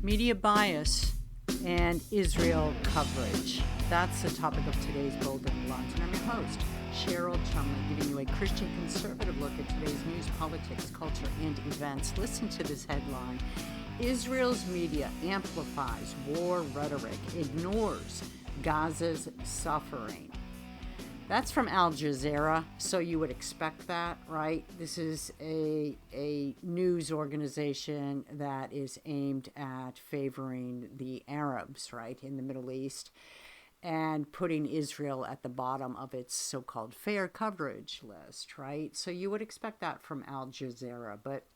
Media bias and Israel coverage. That's the topic of today's Bold and Blunt. And I'm your host, Cheryl Chumley, giving you a Christian conservative look at today's news, politics, culture, and events. Listen to this headline. Israel's media amplifies war rhetoric, ignores Gaza's suffering. That's from Al Jazeera, so you would expect that, right? This is a news organization that is aimed at favoring the Arabs, right, in the Middle East, and putting Israel at the bottom of its so-called fair coverage list, right? So you would expect that from Al Jazeera, but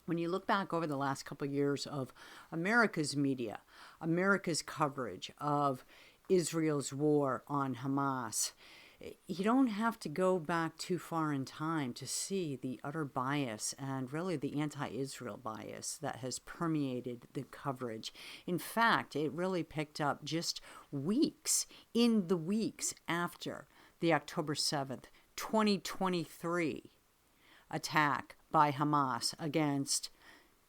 when you look back over the last couple of years of America's media, America's coverage of Israel's war on Hamas, you don't have to go back too far in time to see the utter bias and really the anti-Israel bias that has permeated the coverage. In fact, it really picked up just weeks after the October 7th, 2023 attack by Hamas against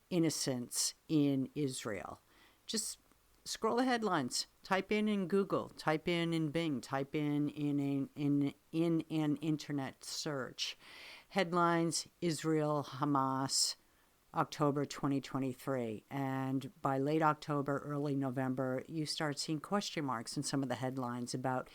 innocents in Israel. Just scroll the headlines, type in Google, type in Bing, type in an internet search. Headlines, Israel, Hamas, October 2023. And by late October, early November, you start seeing question marks in some of the headlines about,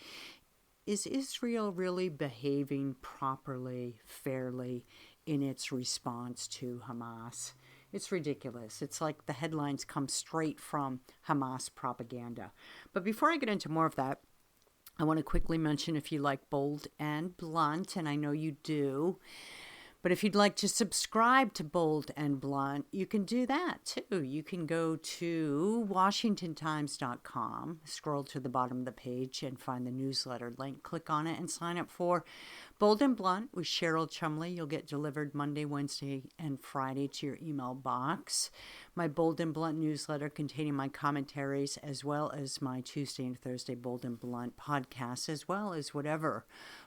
is Israel really behaving properly, fairly in its response to Hamas? It's ridiculous. It's like the headlines come straight from Hamas propaganda. But before I get into more of that, I want to quickly mention, if you like Bold and Blunt, and I know you do, but if you'd like to subscribe to Bold and Blunt, you can do that too. You can go to WashingtonTimes.com, scroll to the bottom of the page and find the newsletter link. Click on it and sign up for Bold and Blunt with Cheryl Chumley. You'll get delivered Monday, Wednesday, and Friday to your email box. My Bold and Blunt newsletter containing my commentaries, as well as my Tuesday and Thursday Bold and Blunt podcasts, as well as whatever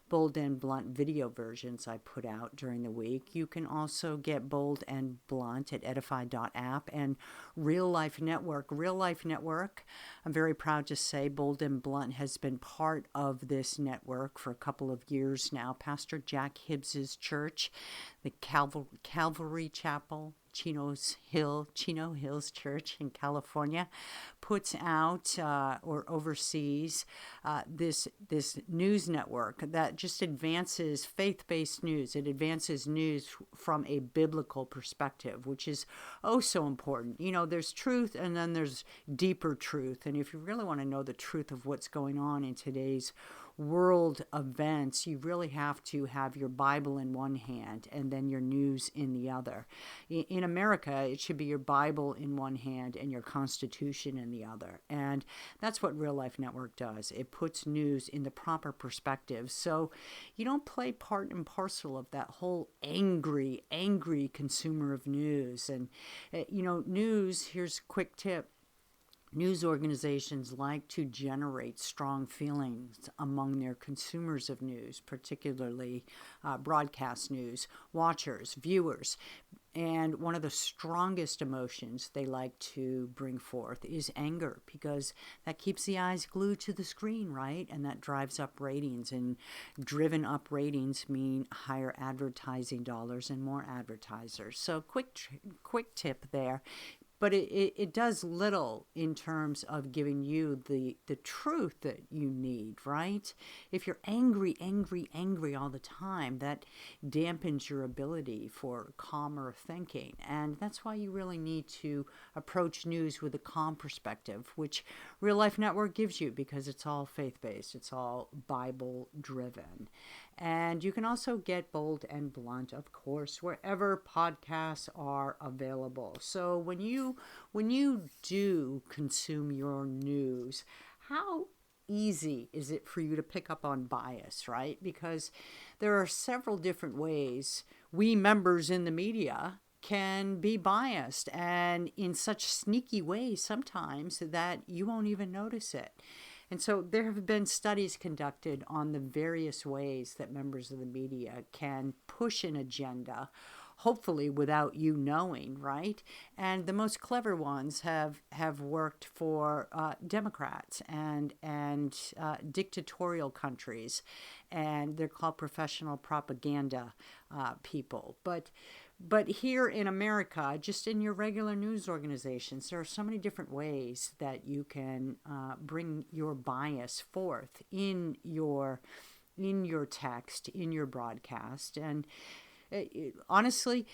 Bold and Blunt video versions I put out during the week. You can also get Bold and Blunt at edify.app and Real Life Network. Real Life Network, I'm very proud to say Bold and Blunt has been part of this network for a couple of years now. Pastor Jack Hibbs's church, the Calvary Chapel, Chino Hills Church in California, puts out or oversees this news network that just advances faith-based news. It advances news from a biblical perspective, which is oh so important. You know, there's truth and then there's deeper truth. And if you really want to know the truth of what's going on in today's world events, you really have to have your Bible in one hand and then your news in the other. In America, it should be your Bible in one hand and your Constitution in the other. And that's what Real Life Network does. It puts news in the proper perspective. So you don't play part and parcel of that whole angry consumer of news. And, news, here's a quick tip. News organizations like to generate strong feelings among their consumers of news, particularly broadcast news, watchers, viewers. And one of the strongest emotions they like to bring forth is anger, because that keeps the eyes glued to the screen, right? And that drives up ratings, and driven up ratings mean higher advertising dollars and more advertisers. So quick tip there. But it does little in terms of giving you the truth that you need, right? If you're angry all the time, that dampens your ability for calmer thinking. And that's why you really need to approach news with a calm perspective, which Real Life Network gives you, because it's all faith-based. It's all Bible-driven. And you can also get Bold and Blunt, of course, wherever podcasts are available. So when you do consume your news, how easy is it for you to pick up on bias, right? Because there are several different ways we members in the media can be biased, and in such sneaky ways sometimes that you won't even notice it. And so there have been studies conducted on the various ways that members of the media can push an agenda hopefully without you knowing, right? And the most clever ones have worked for Democrats and dictatorial countries, and they're called professional propaganda people. But here in America, just in your regular news organizations, there are so many different ways that you can bring your bias forth in your text, in your broadcast. And honestly,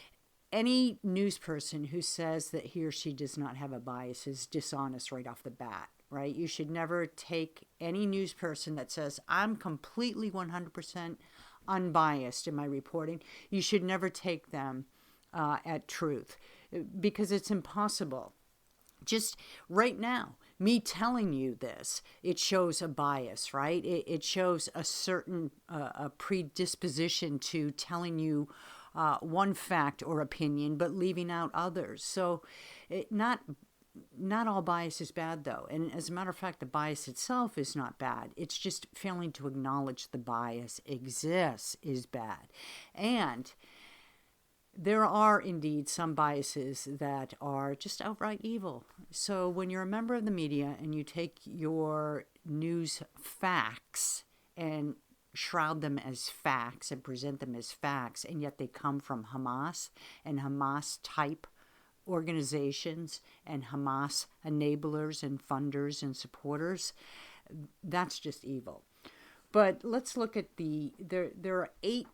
any news person who says that he or she does not have a bias is dishonest right off the bat, right? You should never take any news person that says, I'm completely 100% unbiased in my reporting. You should never take them at truth, because it's impossible. Just right now, me telling you this, it shows a bias, right? It shows a certain a predisposition to telling you one fact or opinion, but leaving out others. So not all bias is bad, though. And as a matter of fact, the bias itself is not bad. It's just failing to acknowledge the bias exists is bad. And there are indeed some biases that are just outright evil. So when you're a member of the media and you take your news facts and shroud them as facts and present them as facts, and yet they come from Hamas and Hamas type organizations and Hamas enablers and funders and supporters, that's just evil. But let's look at there are 8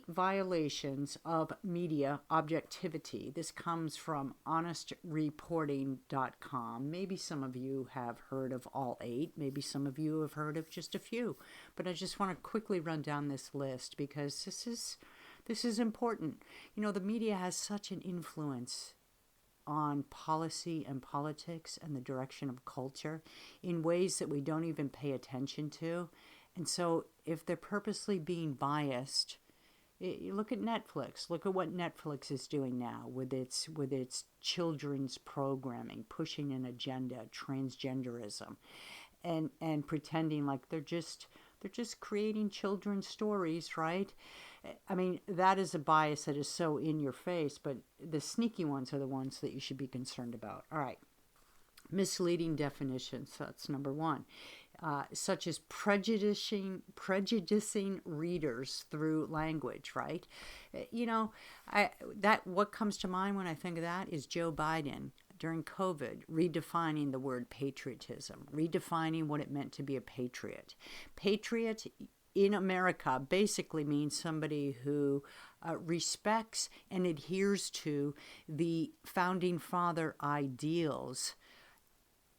violations of media objectivity. This comes from honestreporting.com. Maybe some of you have heard of all 8. Maybe some of you have heard of just a few. But I just want to quickly run down this list because this is important. You know, the media has such an influence on policy and politics and the direction of culture in ways that we don't even pay attention to. And so if they're purposely being biased, look at Netflix. Look at what Netflix is doing now with its children's programming, pushing an agenda, transgenderism, and pretending like they're just creating children's stories, right? I mean, that is a bias that is so in your face, but the sneaky ones are the ones that you should be concerned about. All right. Misleading definitions, that's number 1. Such as prejudicing readers through language, right? You know, what comes to mind when I think of that is Joe Biden during COVID redefining the word patriotism, redefining what it meant to be a patriot. Patriot in America basically means somebody who respects and adheres to the founding father ideals,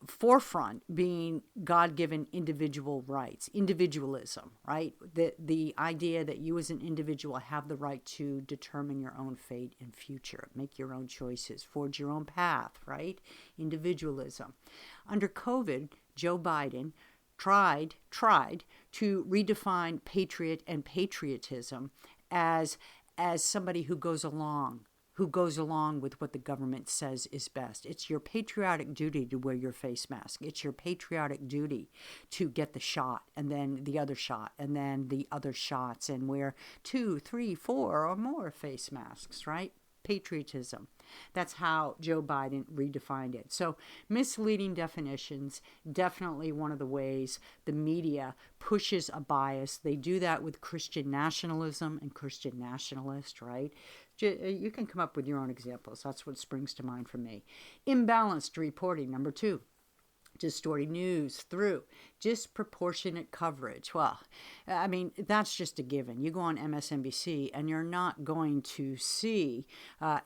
forefront being God-given individual rights, individualism, right? The idea that you as an individual have the right to determine your own fate and future, make your own choices, forge your own path, right? Individualism. Under COVID, Joe Biden tried to redefine patriot and patriotism as somebody who goes along with what the government says is best. It's your patriotic duty to wear your face mask. It's your patriotic duty to get the shot and then the other shot and then the other shots and wear 2, 3, 4 or more face masks, right? Patriotism. That's how Joe Biden redefined it. So misleading definitions, definitely one of the ways the media pushes a bias. They do that with Christian nationalism and Christian nationalists, right? You can come up with your own examples. That's what springs to mind for me. Imbalanced reporting, number 2. Distorting news through disproportionate coverage. Well, I mean, that's just a given. You go on MSNBC and you're not going to see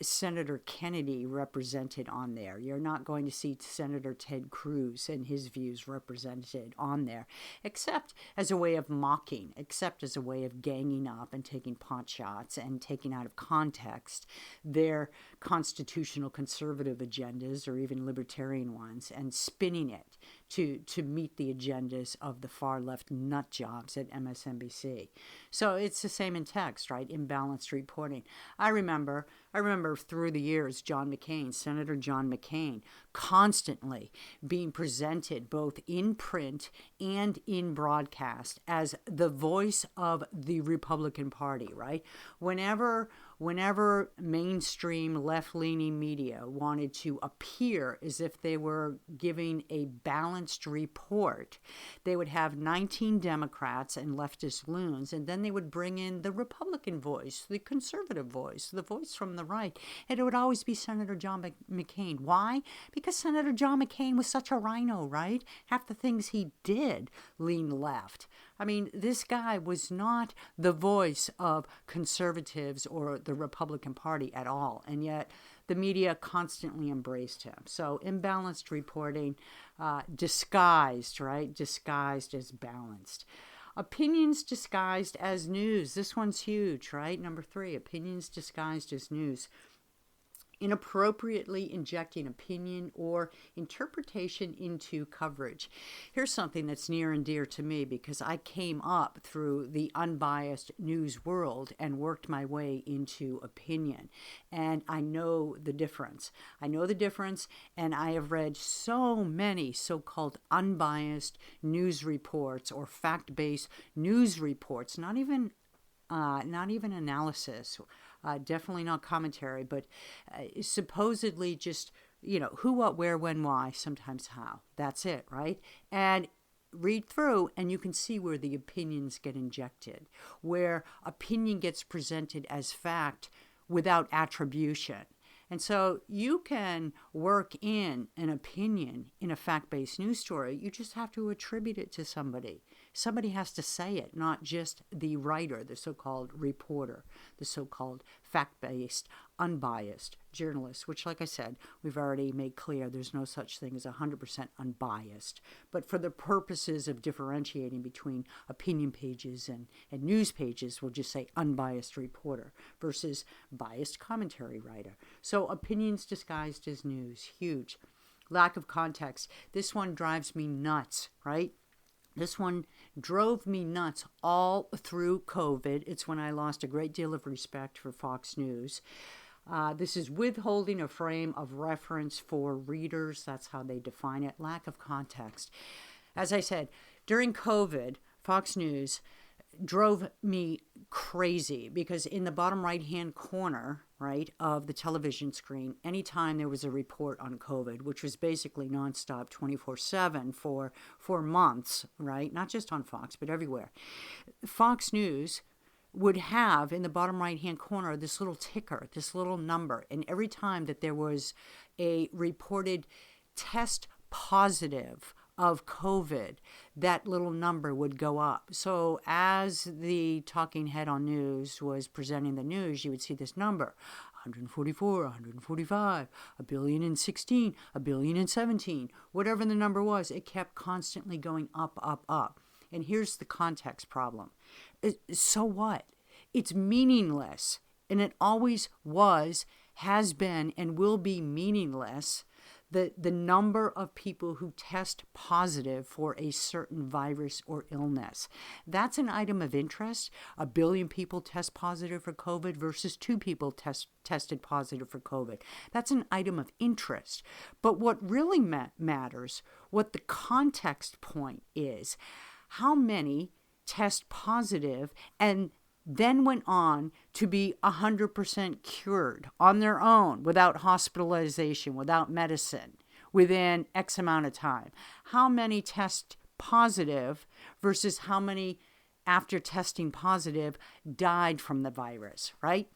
Senator Kennedy represented on there. You're not going to see Senator Ted Cruz and his views represented on there, except as a way of mocking, except as a way of ganging up and taking pot shots and taking out of context their constitutional conservative agendas or even libertarian ones and spinning it to meet the agendas of the far left nut jobs at MSNBC. So it's the same in text, right? Imbalanced reporting. I remember I remember through the years, Senator John McCain, constantly being presented both in print and in broadcast as the voice of the Republican Party, right? Whenever mainstream left-leaning media wanted to appear as if they were giving a balanced report, they would have 19 Democrats and leftist loons, and then they would bring in the Republican voice, the conservative voice, the voice from the right, and it would always be Senator John McCain. Why? Because Senator John McCain was such a rhino, right? Half the things he did lean left. I mean, this guy was not the voice of conservatives or the Republican Party at all, and yet the media constantly embraced him. So imbalanced reporting, disguised, right? Disguised as balanced. Opinions disguised as news. This one's huge, right? Number 3, opinions disguised as news. Inappropriately injecting opinion or interpretation into coverage. Here's something that's near and dear to me because I came up through the unbiased news world and worked my way into opinion. And I know the difference. And I have read so many so-called unbiased news reports or fact-based news reports, not even analysis, definitely not commentary, but supposedly just, who, what, where, when, why, sometimes how. That's it, right? And read through and you can see where the opinions get injected, where opinion gets presented as fact without attribution. And so you can work in an opinion in a fact-based news story. You just have to attribute it to somebody. Somebody has to say it, not just the writer, the so-called reporter, the so-called fact-based, unbiased journalist, which, like I said, we've already made clear there's no such thing as 100% unbiased. But for the purposes of differentiating between opinion pages and news pages, we'll just say unbiased reporter versus biased commentary writer. So opinions disguised as news, huge. Lack of context. This one drives me nuts, right? This one drove me nuts all through COVID. It's when I lost a great deal of respect for Fox News. This is withholding a frame of reference for readers. That's how they define it. Lack of context. As I said, during COVID, Fox News drove me crazy because in the bottom right-hand corner, right, of the television screen, anytime there was a report on COVID, which was basically nonstop 24/7 for months, right, not just on Fox, but everywhere, Fox News would have in the bottom right-hand corner this little ticker, this little number, and every time that there was a reported test positive of COVID, that little number would go up. So as the talking head on news was presenting the news, you would see this number, 144, 145, 1,016, 1,017, whatever the number was, it kept constantly going up, up, up. And here's the context problem. So what? It's meaningless, and it always was, has been, and will be meaningless. The number of people who test positive for a certain virus or illness. That's an item of interest. 1 billion people test positive for COVID versus 2 people tested positive for COVID. That's an item of interest. But what really matters, what the context point is, how many test positive and then went on to be 100% cured on their own without hospitalization, without medicine, within X amount of time. How many test positive versus how many after testing positive died from the virus, right?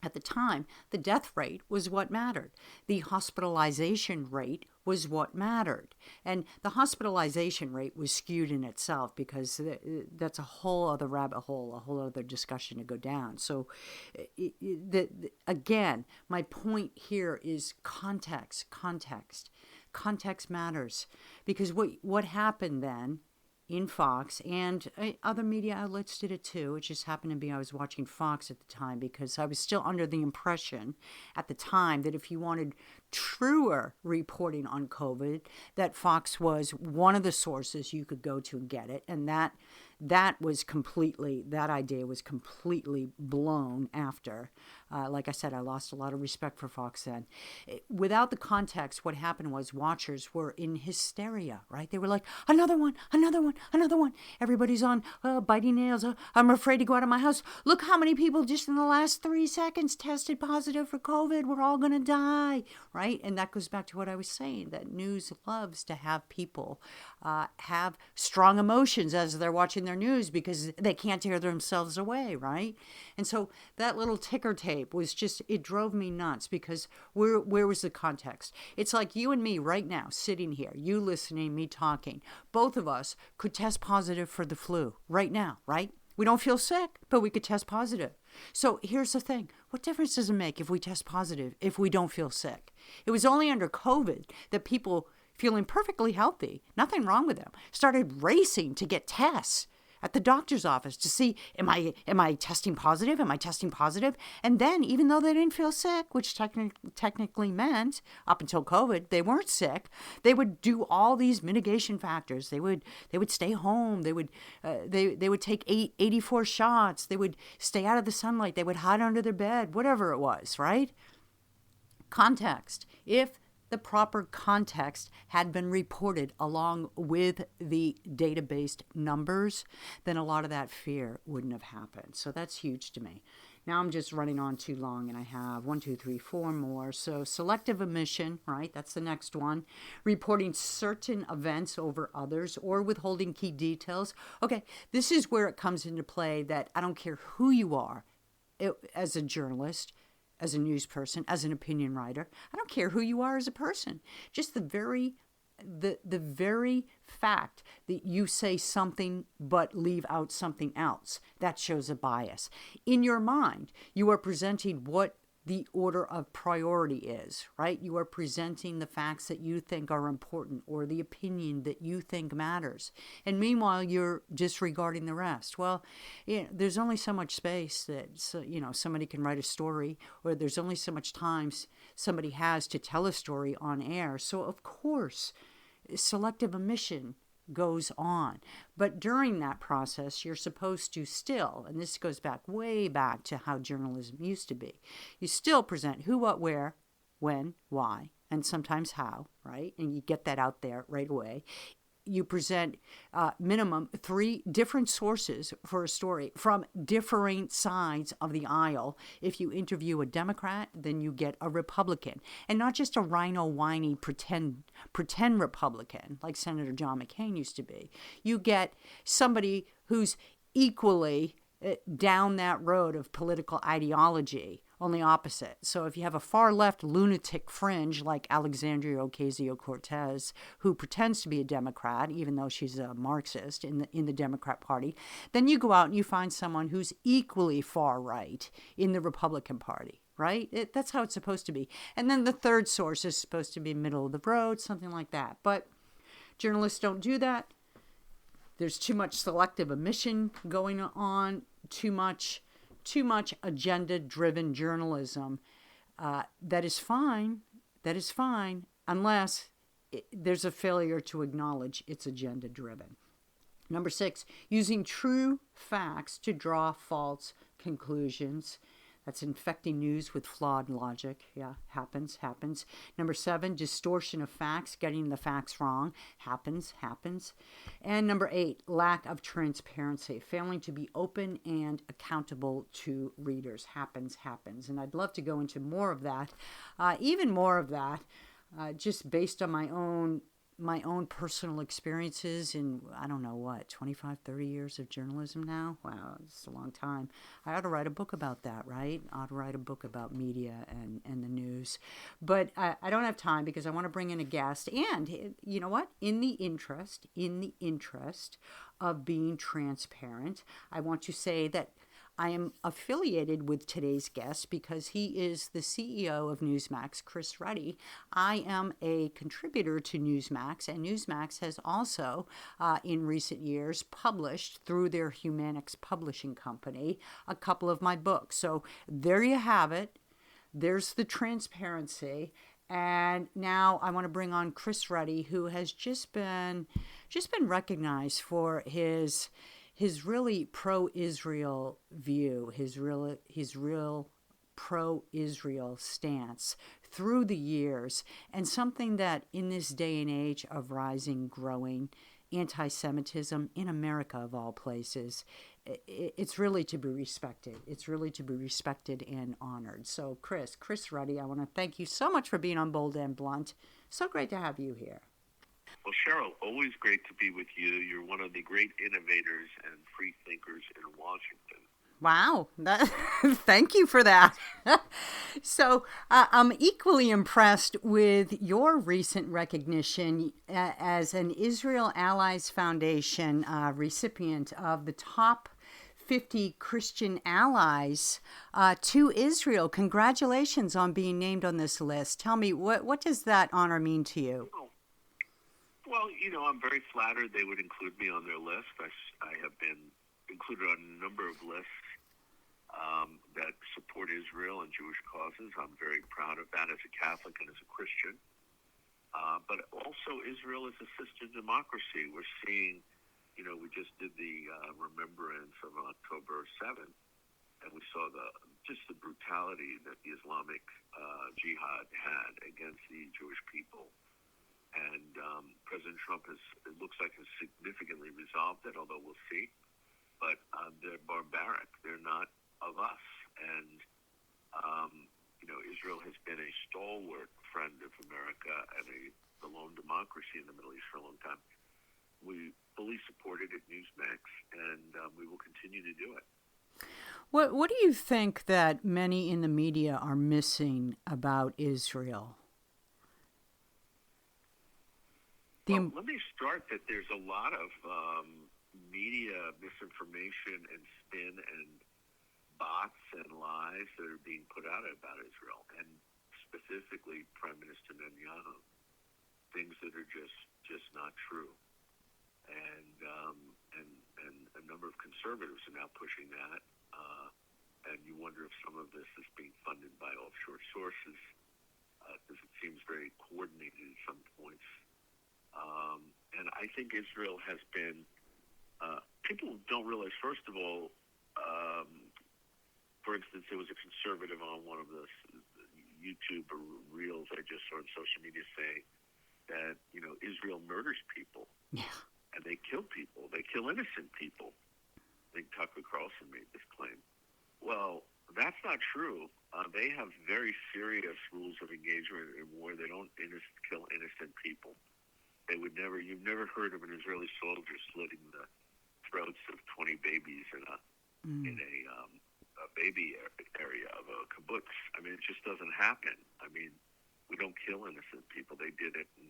At the time, the death rate was what mattered. The hospitalization rate was what mattered. And the hospitalization rate was skewed in itself because that's a whole other rabbit hole, a whole other discussion to go down. So, again, my point here is context. Context matters because what happened then in Fox, and other media outlets did it too. It just happened to be I was watching Fox at the time because I was still under the impression at the time that if you wanted truer reporting on COVID, that Fox was one of the sources you could go to and get it. And that idea was completely blown after Like I said, I lost a lot of respect for Fox then. Without the context, what happened was watchers were in hysteria, right? They were like, another one, another one, another one. Everybody's on biting nails. I'm afraid to go out of my house. Look how many people just in the last 3 seconds tested positive for COVID. We're all going to die, right? And that goes back to what I was saying, that news loves to have people have strong emotions as they're watching their news because they can't tear themselves away, right? And so that little ticker tape was just, it drove me nuts because where was the context? It's like you and me right now sitting here, you listening, me talking. Both of us could test positive for the flu right now, right? We don't feel sick, but we could test positive. So here's the thing. What difference does it make if we test positive if we don't feel sick? It was only under COVID that people feeling perfectly healthy, nothing wrong with them, started racing to get tests at the doctor's office to see, am I testing positive? Am I testing positive? And then, even though they didn't feel sick, which technically meant up until COVID they weren't sick, they would do all these mitigation factors. They would stay home. They would take 84 shots. They would stay out of the sunlight. They would hide under their bed, whatever it was, right? Context. If the proper context had been reported along with the database numbers, then a lot of that fear wouldn't have happened. So that's huge to me. Now I'm just running on too long, and I have 1, 2, 3, 4 more. So selective omission, right? That's the next one. Reporting certain events over others or withholding key details. Okay, this is where it comes into play that I don't care who you are as a journalist, as a news person, as an opinion writer. I don't care who you are as a person. Just the very fact that you say something but leave out something else, that shows a bias. In your mind, you are presenting what the order of priority is, right? You are presenting the facts that you think are important or the opinion that you think matters. And meanwhile, you're disregarding the rest. Well, there's only so much space that, somebody can write a story, or there's only so much time somebody has to tell a story on air. So, of course, selective omission goes on. But during that process, you're supposed to still, and this goes way back to how journalism used to be, you still present who, what, where, when, why, and sometimes how, right? And you get that out there right away. You present minimum 3 different sources for a story from differing sides of the aisle. If you interview a Democrat, then you get a Republican. And not just a rhino whiny pretend Republican like Senator John McCain used to be. You get somebody who's equally down that road of political ideology, only opposite. So if you have a far-left lunatic fringe like Alexandria Ocasio-Cortez, who pretends to be a Democrat, even though she's a Marxist in the Democrat Party, then you go out and you find someone who's equally far-right in the Republican Party, right? That's how it's supposed to be. And then the third source is supposed to be middle of the road, something like that. But journalists don't do that. There's too much selective omission going on, too much agenda-driven journalism. That is fine, unless there's a failure to acknowledge it's agenda-driven. Number 6, using true facts to draw false conclusions. That's infecting news with flawed logic. Yeah, happens. Number 7, distortion of facts, getting the facts wrong. Happens. And number 8, lack of transparency, failing to be open and accountable to readers. Happens. And I'd love to go into more of that, even more of that, just based on my own personal experiences in, 25, 30 years of journalism now. Wow, it's a long time. I ought to write a book about that, right? I ought to write a book about media and the news. But I don't have time because I want to bring in a guest. And you know what? In the interest of being transparent, I want to say that I am affiliated with today's guest because he is the CEO of Newsmax, Chris Ruddy. I am a contributor to Newsmax, and Newsmax has also, in recent years, published through their Humanics publishing company a couple of my books. So there you have it. There's the transparency. And now I want to bring on Chris Ruddy, who has just been recognized for his really pro-Israel view, his real pro-Israel stance through the years, and something that in this day and age of rising, growing anti-Semitism in America of all places, it's really to be respected. It's really to be respected and honored. So Chris Ruddy, I want to thank you so much for being on Bold and Blunt. So great to have you here. Well, Cheryl, always great to be with you. You're one of the great innovators and free thinkers in Washington. Wow. Thank you for that. So I'm equally impressed with your recent recognition as an Israel Allies Foundation recipient of the top 50 Christian allies to Israel. Congratulations on being named on this list. Tell me, what does that honor mean to you? Well, I'm very flattered they would include me on their list. I have been included on a number of lists that support Israel and Jewish causes. I'm very proud of that as a Catholic and as a Christian. But also, Israel is a sister democracy. We're seeing, we just did the remembrance of October 7th, and we saw the brutality that the Islamic Jihad had against the Jewish people. And President Trump it looks like has significantly resolved it, although we'll see. But they're barbaric. They're not of us. And, Israel has been a stalwart friend of America and the lone democracy in the Middle East for a long time. We fully support it at Newsmax, and we will continue to do it. What do you think that many in the media are missing about Israel? Well, let me start that there's a lot of media misinformation and spin and bots and lies that are being put out about Israel, and specifically Prime Minister Netanyahu, things that are just not true. And a number of conservatives are now pushing that, and you wonder if some of this is being funded by offshore sources, because it seems very coordinated at some points. And I think Israel has been, people don't realize, first of all, for instance, there was a conservative on one of the YouTube reels I just saw on social media saying that, Israel murders people. Yeah. And they kill people. They kill innocent people. I think Tucker Carlson made this claim. Well, that's not true. They have very serious rules of engagement in war. They don't kill innocent people. You've never heard of an Israeli soldier slitting the throats of 20 babies in a baby area of a kibbutz. I mean, it just doesn't happen. I mean, we don't kill innocent people. They did it, and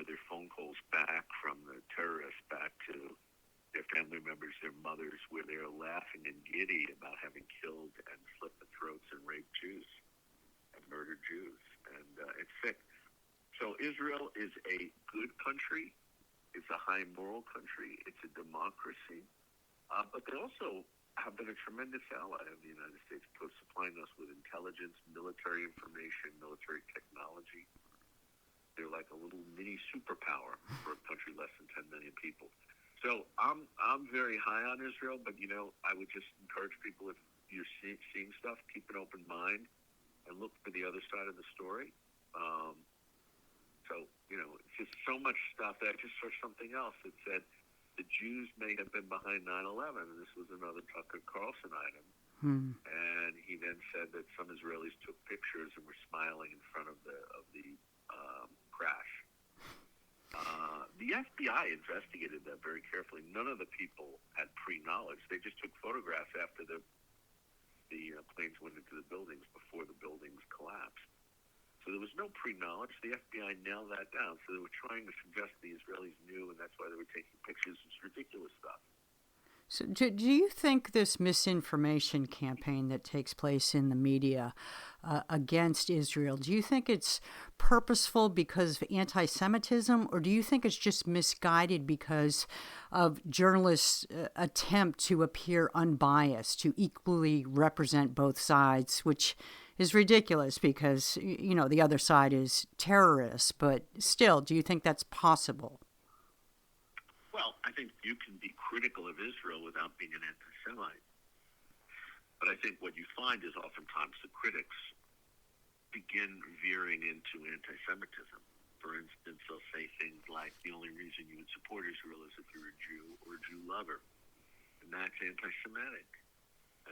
their phone calls back from the terrorists back to their family members, their mothers, where they are laughing and giddy about having killed and slit the throats and raped Jews and murdered Jews, and it's sick. So Israel is a good country. It's a high moral country. It's a democracy. But they also have been a tremendous ally of the United States, supplying us with intelligence, military information, military technology. They're like a little mini superpower for a country less than 10 million people. So I'm very high on Israel, but I would just encourage people, if you're seeing stuff, keep an open mind and look for the other side of the story. So it's just so much stuff. I just saw something else that said the Jews may have been behind 9/11, and this was another Tucker Carlson item. And he then said that some Israelis took pictures and were smiling in front of the crash. The FBI investigated that very carefully. None of the people had pre-knowledge. They just took photographs after the planes went into the buildings, before the buildings collapsed. So there was no pre-knowledge. The FBI nailed that down. So they were trying to suggest the Israelis knew, and that's why they were taking pictures. It's ridiculous stuff. So do you think this misinformation campaign that takes place in the media against Israel, do you think it's purposeful because of anti-Semitism, or do you think it's just misguided because of journalists' attempt to appear unbiased, to equally represent both sides, which is ridiculous because, the other side is terrorists, but still, do you think that's possible? Well, I think you can be critical of Israel without being an anti-Semite. But I think what you find is oftentimes the critics begin veering into anti-Semitism. For instance, they'll say things like, the only reason you would support Israel is if you're a Jew or a Jew lover. And that's anti-Semitic.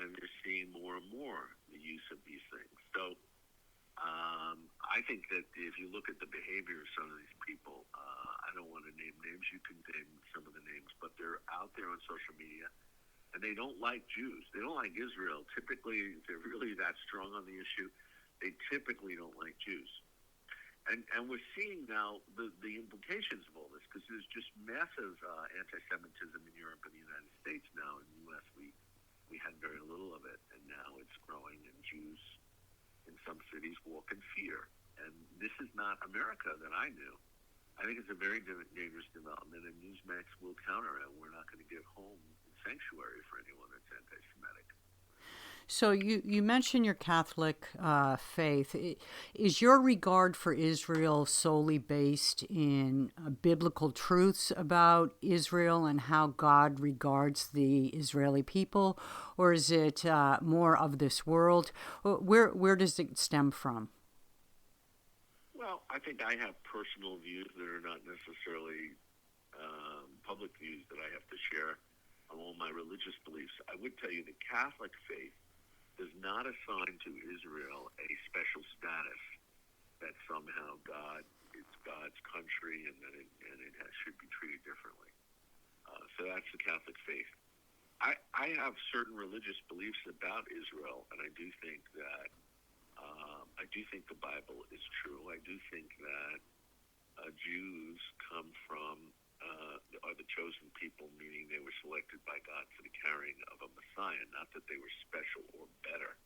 And you're seeing more and more the use of these things. So I think that if you look at the behavior of some of these people, I don't want to name names, you can name some of the names, but they're out there on social media, and they don't like Jews. They don't like Israel. Typically, if they're really that strong on the issue, they typically don't like Jews. And we're seeing now the implications of all this, because there's just massive anti-Semitism in Europe and the United States now. In the U.S., we had very little of it, and now it's growing, and Jews in some cities walk in fear. And this is not America that I knew. I think it's a very dangerous development, and Newsmax will counter it. We're not going to give home sanctuary for anyone that's anti-Semitic. So you mentioned your Catholic faith. Is your regard for Israel solely based in biblical truths about Israel and how God regards the Israeli people, or is it more of this world? Where does it stem from? Well, I think I have personal views that are not necessarily public views that I have to share on all my religious beliefs. I would tell you the Catholic faith does not assign to Israel a special status that somehow it's God's country and that it should be treated differently. So that's the Catholic faith. I have certain religious beliefs about Israel, and I do think that the Bible is true. I do think that Jews come from are the chosen people, meaning they were selected by God for the carrying of a Messiah, not that they were special or better.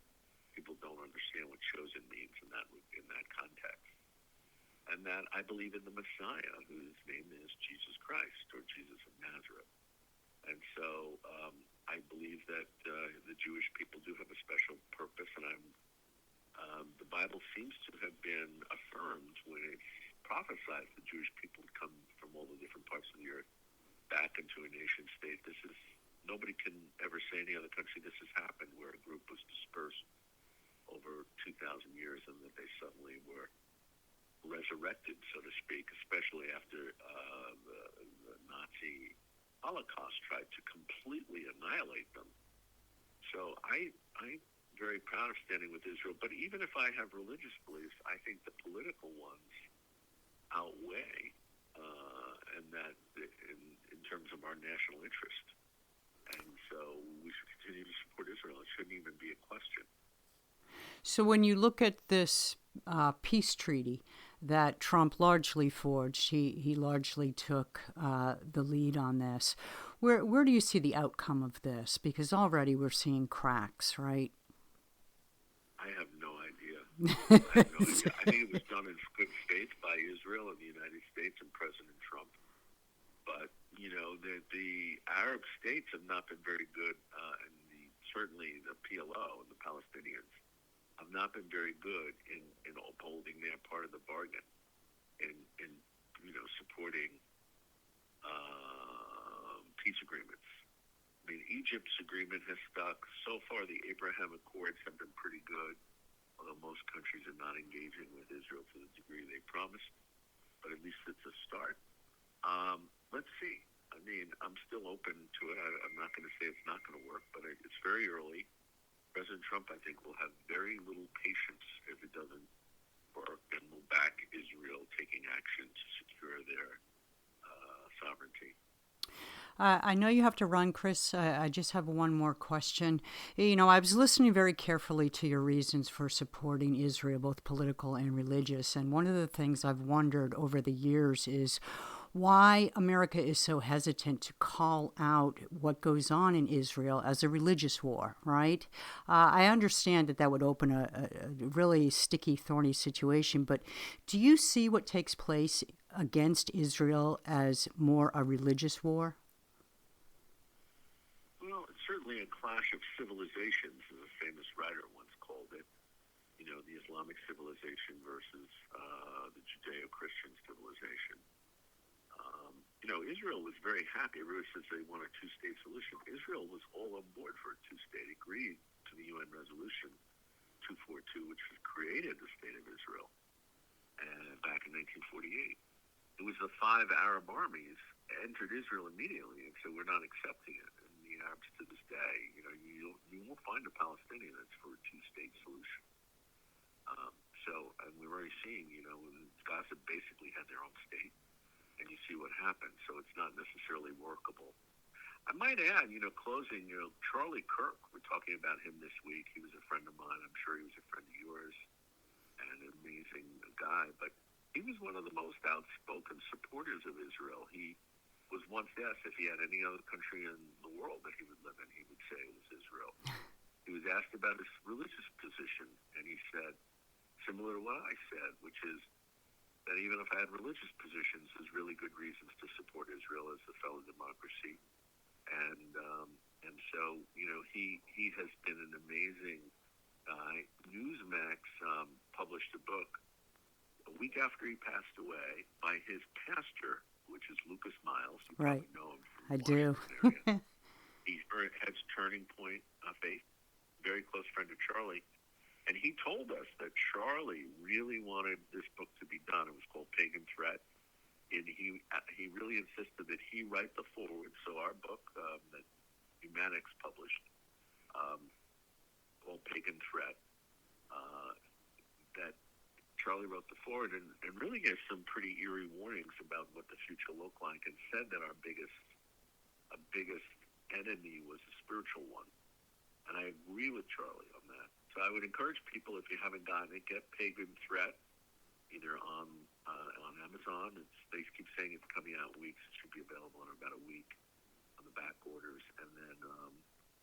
People don't understand what chosen means in that context. And that I believe in the Messiah, whose name is Jesus Christ, or Jesus of Nazareth. And so I believe that the Jewish people do have a special purpose, and the Bible seems to have been affirmed when it's prophesied the Jewish people would come from all the different parts of the earth back into a nation state. Nobody can ever say any other country this has happened, where a group was dispersed over 2,000 years and that they suddenly were resurrected, so to speak, especially after the Nazi Holocaust tried to completely annihilate them. So I'm very proud of standing with Israel. But even if I have religious beliefs, I think the political ones outweigh, and that in terms of our national interest. And so we should continue to support Israel. It shouldn't even be a question. So when you look at this peace treaty that Trump largely forged, he largely took the lead on this. Where do you see the outcome of this? Because already we're seeing cracks, right? I have no idea. I think it was done in good faith by Israel and the United States and President Trump. But, the Arab states have not been very good, and certainly the PLO and the Palestinians have not been very good in upholding their part of the bargain, in supporting peace agreements. I mean, Egypt's agreement has stuck. So far, the Abraham Accords have been pretty good, although most countries are not engaging with Israel to the degree they promised. But at least it's a start. Let's see. I mean, I'm still open to it. I'm not going to say it's not going to work, but it's very early. President Trump, I think, will have very little patience if it doesn't work, and will back Israel taking action to secure their sovereignty. I know you have to run, Chris. I just have one more question. I was listening very carefully to your reasons for supporting Israel, both political and religious. And one of the things I've wondered over the years is why America is so hesitant to call out what goes on in Israel as a religious war, right? I understand that would open a really sticky, thorny situation, but do you see what takes place against Israel as more a religious war? Well, it's certainly a clash of civilizations, as a famous writer once called it. The Islamic civilization versus the Judeo-Christian civilization. Israel was very happy. Everyone says they want a two-state solution. Israel was all on board for a two-state, agreed to to the UN Resolution 242, which created the State of Israel back in 1948. It was the 5 Arab armies entered Israel immediately and said, we're not accepting it. And the Arabs to this day, you won't find a Palestinian that's for a two-state solution. And we're already seeing, Gaza basically had their own state, and you see what happened. So it's not necessarily workable. I might add, closing, Charlie Kirk, we're talking about him this week. He was a friend of mine. I'm sure he was a friend of yours, and an amazing guy. But he was one of the most outspoken supporters of Israel. He was once asked if he had any other country in the world that he would live in, he would say it was Israel. He was asked about his religious position, and he said, similar to what I said, which is that even if I had religious positions, there's really good reasons to support Israel as a fellow democracy. And so, he has been an amazing guy. Newsmax published a book a week after he passed away by his pastor, which is Lucas Miles. You probably know him from I do. He's heads Turning Point Faith, very close friend of Charlie. And he told us that Charlie really wanted this book to be done. It was called Pagan Threat. And he really insisted that he write the foreword. So our book that Newsmax published, called Pagan Threat, that Charlie wrote the foreword and really gave some pretty eerie warnings about what the future looked like, and said that our biggest enemy was a spiritual one. And I agree with Charlie on that. So I would encourage people, if you haven't gotten it, get Pagan Threat, either on Amazon. They keep saying it's coming out in weeks. It should be available in about a week on the back orders. And then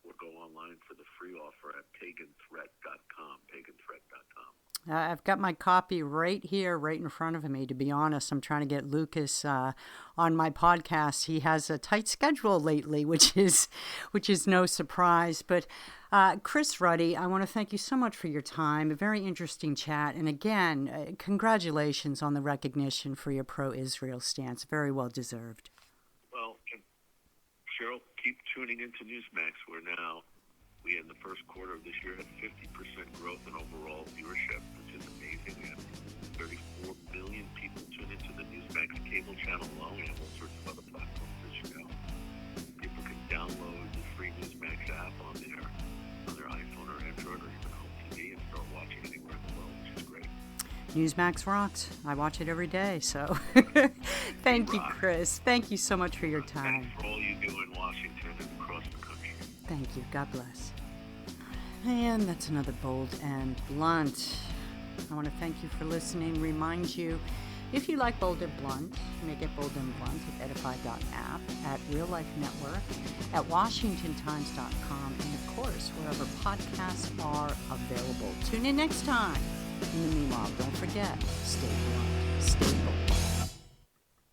or go online for the free offer at paganthreat.com, paganthreat.com. I've got my copy right here, right in front of me. To be honest, I'm trying to get Lucas on my podcast. He has a tight schedule lately, which is no surprise. But Chris Ruddy, I want to thank you so much for your time. A very interesting chat. And again, congratulations on the recognition for your pro-Israel stance. Very well deserved. Well, Cheryl, keep tuning into Newsmax. We in the first quarter of this year had 50% growth in overall viewership, which is amazing. We have 34 million people tune into the Newsmax cable channel alone. We have all sorts of other platforms, as you know. People can download the free Newsmax app on their iPhone or Android or even home TV and start watching anywhere in the world, which is great. Newsmax rocks. I watch it every day. So thank you, Chris. Thank you so much for your time. Thanks for all you do in Washington and across the country. Thank you. God bless. And that's another bold and blunt. I want to thank you for listening. Remind you, if you like Bold and Blunt, make it Bold and Blunt at edify.app, at Real Life Network, at WashingtonTimes.com, and of course, wherever podcasts are available. Tune in next time. In the meanwhile, don't forget, stay blunt, stay bold.